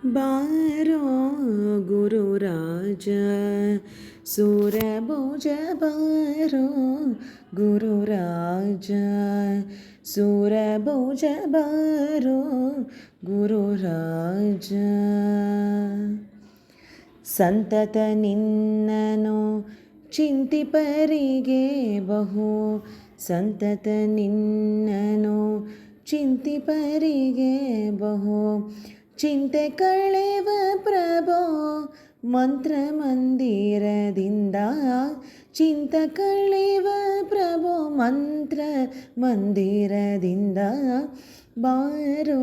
ಬಾರೋ ಗುರುರಾಜ ಸೂರಭುಜ ಬಾರೋ ಗುರುರಾಜ ಸೂರಭುಜ ಬಾರೋ ಗುರುರಾಜ ಸಂತತ ನಿನ್ನನು ಚಿಂತಿಪರಿಗೆ ಬಹು ಸಂತತ ನಿನ್ನನು ಚಿಂತಿಪರಿಗೆ ಬಹು ಚಿಂತೆ ಕಳೆವ ಪ್ರಭೋ ಮಂತ್ರ ಮಂದಿರದಿಂದ ಚಿಂತ ಕಳೆವ ಪ್ರಭೋ ಮಂತ್ರ ಮಂದಿರದಿಂದ ಬಾರೋ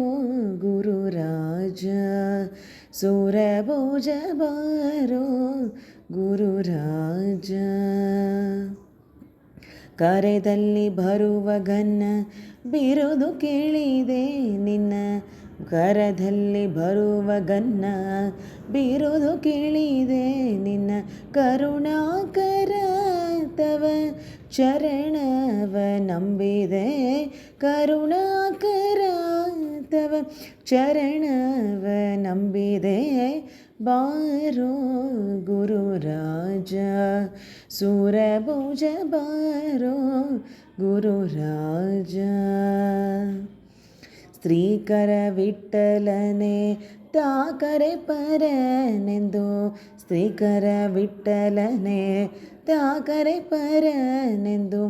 ಗುರುರಾಜ ಸೂರಭುಜ ಬಾರೋ ಗುರುರಾಜ ಕರೆದಲ್ಲಿ ಬರುವ ಘನ ಬಿರುದು ಕೇಳಿದೆ ನಿನ್ನ ಕರದಲ್ಲಿ ಬರುವ ಗನ್ನ ಬಿರುದು ಕೇಳಿದೆ ನಿನ್ನ ಕರುಣಾಕರ ತವ ಚರಣವ ನಂಬಿದೆ ಕರುಣಾಕರ ತವ ಚರಣವ ನಂಬಿದೆ ಬಾರೋ ಗುರುರಾಜ ಸೂರಭುಜ ಬಾರೋ ಗುರುರಾಜ ಸ್ತ್ರೀಕರ ವಿಠ್ಠಲನೆ ತಾಕರೆ ಪರನೆಂದು ಸ್ತ್ರೀಕರ ವಿಠ್ಠಲನೆ ತಾಕರೆ ಪರನೆಂದು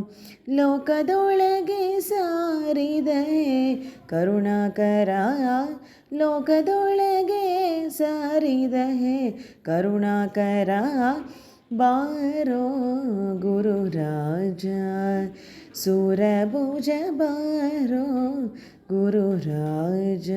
ಲೋಕದೊಳಗೆ ಸಾರಿದೆ ಕರುಣಾಕರ ಲೋಕದೊಳಗೆ ಸಾರಿದೆ ಕರುಣಾಕರ ಬಾರೋ ಗುರುರಾಜ ಸೂರಭುಜ ಬಾರೋ ಗುರುರಾಜ